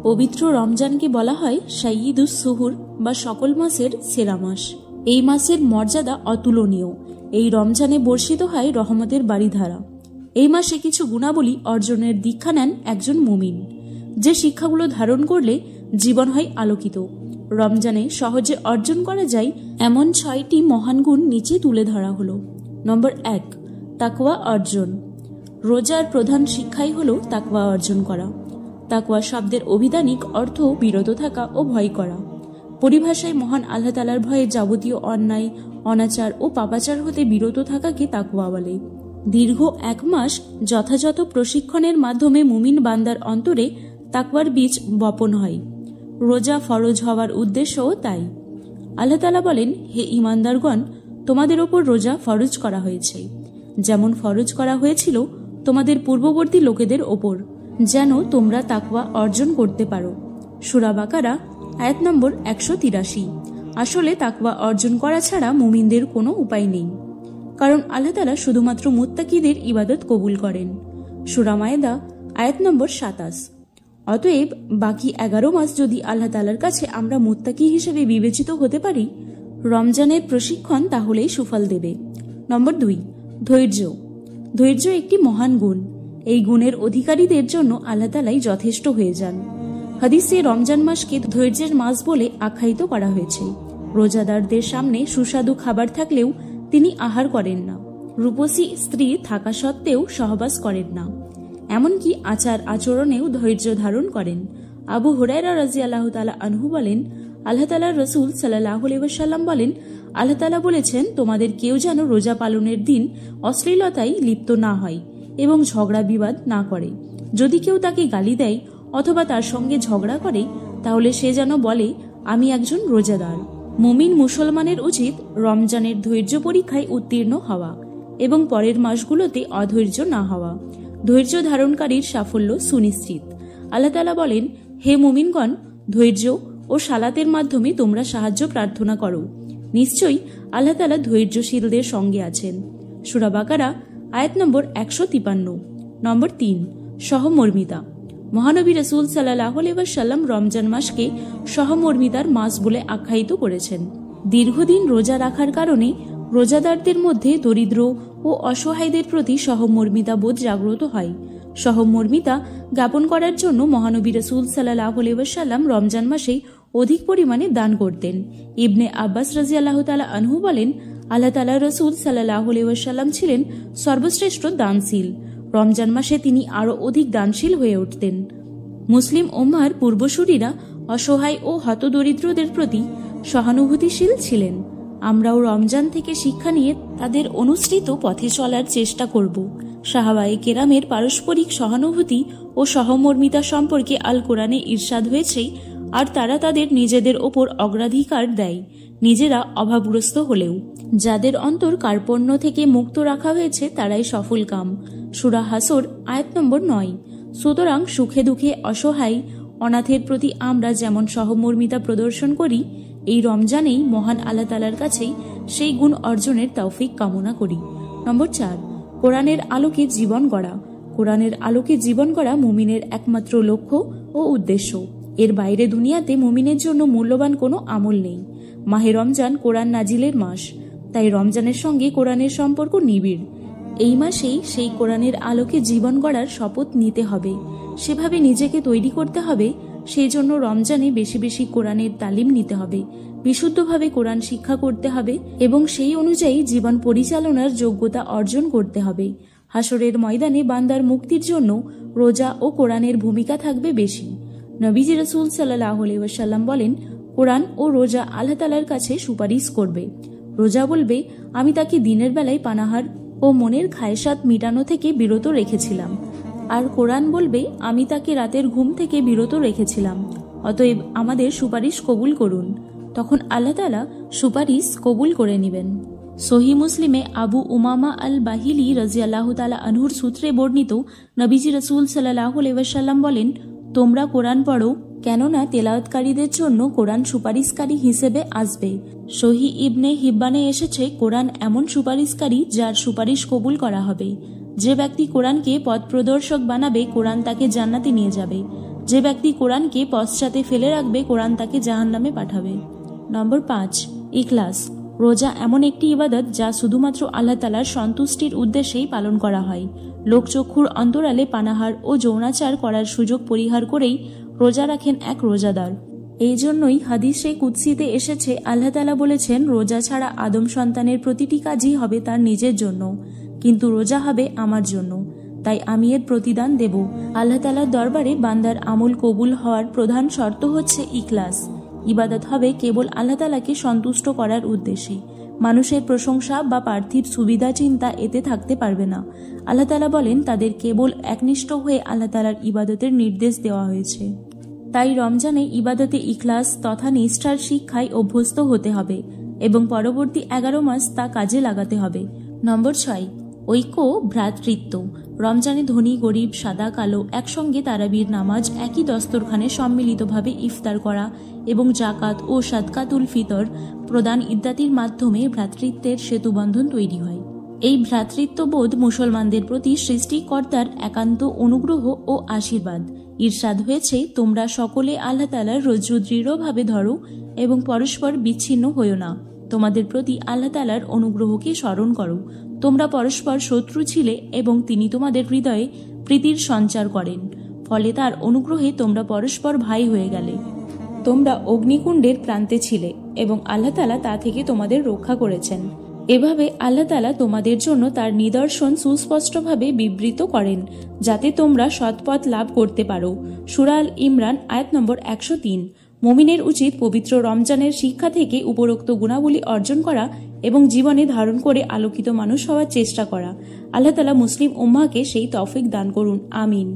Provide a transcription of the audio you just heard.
পবিত্র রমজানকে বলা হয় সাইয়্যিদুস সুহুর বা সকল মাসের সেরা মাস। এই মাসের মর্যাদা অতুলনীয়। এই রমজানে বর্ষিত হয় রহমতের বারিধারা। এই মাসে কিছু গুণাবলী অর্জনের দীক্ষা নেন একজন মুমিন, যে শিক্ষাগুলো ধারণ করলে জীবন হয় আলোকিত। রমজানে সহজে অর্জন করা যায় এমন 6টি মহান গুণ নিচে তুলে ধরা হলো। নম্বর 1, তাকওয়া অর্জন। রোজার প্রধান শিক্ষাই হল তাকওয়া অর্জন করা। তাকওয়া শব্দের অভিধানিক অর্থ বিরত থাকা ও ভয় করা। পরিভাষায় মহান আল্লাহ তাআলার ভয়ে যাবতীয় অন্যায়, অনাচার ও পাপাচার হতে বিরত থাকাকে তাকওয়া বলে। দীর্ঘ 1 মাস যথাযথ প্রশিক্ষণের মাধ্যমে মুমিন বান্দার অন্তরে তাকওয়ার বীজ বপন হয়। রোজা ফরজ হওয়ার উদ্দেশ্যও তাই। আল্লাহ তাআলা বলেন, হে ঈমানদারগণ, তোমাদের ওপর রোজা ফরজ করা হয়েছে, যেমন ফরজ করা হয়েছিল তোমাদের পূর্ববর্তী লোকেদের ওপর, যেন তোমরা তাকওয়া অর্জন করতে পারো। সূরা বাকারা আয়াত নম্বর 183। আসলে তাকওয়া অর্জন করা ছাড়া মুমিনদের কোনো উপায় নেই, কারণ আল্লাহ তাআলা শুধুমাত্র মুত্তাকিদের ইবাদত কবুল করেন। সূরা মায়েদা আয়াত নম্বর 27। অতএব বাকি 11 মাস যদি আল্লাহ তাআলার কাছে আমরা মুত্তাকি হিসেবে বিবেচিত হতে পারি, রমজানের প্রশিক্ষণ তাহলেই সুফল দেবে। নম্বর 2, ধৈর্য। ধৈর্য একটি মহান গুণ। এই গুণের অধিকারীদের জন্য আল্লাহ তাআলাই যথেষ্ট হয়ে যান। হাদিসে রমজান মাসকে ধৈর্যের মাস বলে আখ্যায়িত করা হয়েছে। রোজাদারদের সামনে সুস্বাদু খাবার থাকলেও তিনি আহার করেন না। রূপসী স্ত্রী থাকা সত্ত্বেও সহবাস করেন না। এমনকি আচার আচরণেও ধৈর্য ধারণ করেন। আবু হুরায়রা রাদিয়াল্লাহু তাআলা আনহু বলেন, আল্লাহ তাআলার রাসূল সাল্লাল্লাহু আলাইহি ওয়াসাল্লাম বলেন, আল্লাহ তাআলা বলেছেন, তোমাদের কেউ যেন রোজা পালনের দিন অশ্লীলতায় লিপ্ত না হয় এবং ঝগড়া বিবাদ না করে। যদি কেউ তাকে গালি দেয় অথবা তার সঙ্গে ঝগড়া করে, তাহলে সে যেন বলে, আমি একজন রোজাদার। মুমিন মুসলমানের উচিত রমজানের ধৈর্য পরীক্ষায় উত্তীর্ণ হওয়া এবং পরের মাসগুলোতে অধৈর্য না হওয়া। ধৈর্য ধারণকারীর সাফল্য সুনিশ্চিত। আল্লাহ তাআলা বলেন, হে মুমিনগণ, ধৈর্য ও সালাতের মাধ্যমে তোমরা সাহায্য প্রার্থনা করো। নিশ্চয়ই আল্লাহ তাআলা ধৈর্যশীলদের সঙ্গে আছেন। সূরা বাকারা আয়াত নম্বর 153। নম্বর 3, সহমর্মিতা। মহানবী রাসূল সাল্লাল্লাহু আলাইহি ওয়াসাল্লাম রমজান মাসকে সহমর্মিতার মাস বলে আখ্যায়িত করেছেন। দীর্ঘদিন রোজা রাখার কারণে রোজাদারদের মধ্যে দরিদ্র ও অসহায়দের প্রতি সহমর্মিতা বোধ জাগ্রত হয়। সহমর্মিতা জ্ঞাপন করার জন্য মহানবী রাসূল সাল্লাল্লাহু আলাইহি ওয়াসাল্লাম রমজান মাসে অধিক পরিমাণে দান করতেন। ইবনে আব্বাস রাদিয়াল্লাহু তাআলা আনহু বলেন, আল্লাহ তাআলার রাসূল সাল্লাল্লাহু আলাইহি ওয়াসাল্লাম ছিলেন সর্বশ্রেষ্ঠ দানশীল। রমজান মাসে তিনি আরও অধিক দানশীল হয়ে উঠতেন। মুসলিম উম্মাহর পূর্বসূরীরা অসহায় ও হতদরিদ্রদের প্রতি সহানুভূতিশীল ছিলেন। আমরাও রমজান থেকে শিক্ষা নিয়ে তাদের অনুসৃত পথে চলার চেষ্টা করব। সাহাবায়ে কেরামের পারস্পরিক সহানুভূতি ও সহমর্মিতা সম্পর্কে আল কোরআনে ইরশাদ হয়েছে, আর তারা তাদের নিজেদের ওপর অগ্রাধিকার দেয়, নিজেরা অভাবগ্রস্ত হলেও। যাদের অন্তর কার্পণ্য থেকে মুক্ত রাখা হয়েছে তারাই সফল কাম। সূরা হাসর আয়াত নম্বর 9। সুতরাং সুখে দুঃখে অসহায় অনাথের প্রতি আমরা যেমন সহমর্মিতা প্রদর্শন করি, এই রমজানেই মহান আল্লাহ তাআলার কাছেই সেই গুণ অর্জনের তৌফিক কামনা করি। নম্বর 4, কোরআনের আলোকে জীবন গড়া। কোরআনের আলোকে জীবন গড়া মুমিনের একমাত্র লক্ষ্য ও উদ্দেশ্য। এর বাইরে দুনিয়াতে মুমিনের জন্য মূল্যবান কোনো আমল নেই। মাহে রমজান কোরআন নাজিলের মাস, তাই রমজানের সঙ্গে কোরআনের সম্পর্ক নিবিড়। এই মাসেই সেই কোরআনের আলোকে জীবন গড়ার শপথ নিতে হবে, সেভাবে নিজেকে তৈরি করতে হবে। সেই জন্য রমজানে বেশি বেশি কোরআনের তালিম নিতে হবে, বিশুদ্ধভাবে কোরআন শিক্ষা করতে হবে এবং সেই অনুযায়ী জীবন পরিচালনার যোগ্যতা অর্জন করতে হবে। হাসরের ময়দানে বান্দার মুক্তির জন্য রোজা ও কোরআনের ভূমিকা থাকবে বেশি। নবীজি রাসূল সাল্লাল্লাহু আলাইহি ওয়াসাল্লাম বলেন, কোরআন ও রোজা আল্লাহ তাআলার কাছে সুপারিশ করবে। রোজা বলবে, আমি তাকে দিনের বেলায় পানাহার ও মনের খায়সাত মিটানো থেকে বিরত রেখেছিলাম, আর কোরআন বলবে, আমি তাকে রাতের ঘুম থেকে বিরত রেখেছিলাম, অতএব আমাদের সুপারিশ কবুল করুন। তখন আল্লাহ তাআলা সুপারিশ কবুল করে নেবেন। সহিহ মুসলিমে আবু উমামা আল বাহিলি রাদিয়াল্লাহু তাআলা আনহুর সূত্রে বর্ণিত, নবীজি রাসূল সাল্লাল্লাহু আলাইহি ওয়াসাল্লাম বলেন, তোমরা কোরআন পড়ো, কেননা তেলাওয়াতকারীদের জন্য কোরআন সুপারিশকারী হিসেবে আসবে। সহিহ ইবনে হিব্বানে এসেছে, কোরআন এমন সুপারিশকারী যার সুপারিশ কবুল করা হবে। যে ব্যক্তি কোরআনকে পথ প্রদর্শক বানাবে, কোরআন তাকে জান্নাতে নিয়ে যাবে। যে ব্যক্তি কোরআনকে পশ্চাতে ফেলে রাখবে, কোরআন তাকে জাহান্নামে পাঠাবে। নম্বর 5, ইখলাস। রোজা এমন একটি ইবাদত যা শুধুমাত্র আল্লাহ তাআলার সন্তুষ্টির উদ্দেশ্যেই পালন করা হয়। লোকচক্ষুর অন্তরালে পানাহার ও যৌনাচার করার সুযোগ পরিহার করেই রোজা রাখেন এক রোজাদার। এই জন্যই হাদিসে কুদসিতে এসেছে, আল্লাহ তাআলা বলেছেন, রোজা ছাড়া আদম সন্তানের প্রতিটি কাজই হবে তার নিজের জন্য, কিন্তু রোজা হবে আমার জন্য, তাই আমি এর প্রতিদান দেব। আল্লাহ তাআলার দরবারে বান্দার আমল কবুল হওয়ার প্রধান শর্ত হচ্ছে ইখলাস। ইবাদত হবে কেবল আল্লাহ তাআলাকে সন্তুষ্ট করার উদ্দেশ্যে। মানুষের প্রশংসা বা পার্থিব সুবিধা চিন্তা এতে থাকতে পারবে না। আল্লাহ তাআলা বলেন, তাদের কেবল একনিষ্ঠ হয়ে আল্লাহ তাআলার ইবাদতের নির্দেশ দেওয়া হয়েছে। তাই রমজানে ইবাদতে ইখলাস তথা নিষ্ঠার শিক্ষায় অভ্যস্ত হতে হবে এবং পরবর্তী 11 মাস তা কাজে লাগাতে হবে। নম্বর 6, ঐক্য ভ্রাতৃত্ব। রমজানে ধনী গরিব সাদা কালো একসঙ্গে তারাবির নামাজ, একই দস্তরখানে সম্মিলিতভাবে ইফতার করা এবং জাকাত ও সাদকাতুল ফিতর প্রদান ইত্যাদির মাধ্যমে ভ্রাতৃত্বের সেতুবন্ধন তৈরি হয়। এই ভ্রাতৃত্ববোধ মুসলমানদের প্রতি সৃষ্টিকর্তার একান্ত অনুগ্রহ ও আশীর্বাদ। ইরশাদ হয়েছে, তোমরা সকলে আল্লাহ তাআলার রজ্জু দৃঢ়ভাবে ধরো এবং পরস্পর বিচ্ছিন্ন হইও না। তোমাদের প্রতি আল্লাহ তাআলার অনুগ্রহকে স্মরণ করো। তোমরা পরস্পর শত্রু ছিলে এবং তিনি তোমাদের হৃদয়ে প্রীতির সঞ্চার করেন, ফলে তার অনুগ্রহে তোমরা পরস্পর ভাই হয়ে গেলে। তোমরা অগ্নিকুণ্ডের প্রান্তে ছিলে এবং আল্লাহ তাআলা তা থেকে তোমাদের রক্ষা করেছেন। এভাবে আল্লাহ তাআলা তোমাদের জন্য তার নিদর্শন সুস্পষ্টভাবে বিবৃত করেন, যাতে তোমরা সৎপথ লাভ করতে পারো। সূরা আল ইমরান আয়াত নম্বর 103। মুমিনের উচিত পবিত্র রমজানের শিক্ষা থেকে উপরোক্ত গুণাবলী অর্জন করা এবং জীবনে ধারণ করে আলোকিত মানুষ হওয়ার চেষ্টা করা। আল্লাহ তাআলা মুসলিম উম্মাহকে সেই তৌফিক দান করুন। আমিন।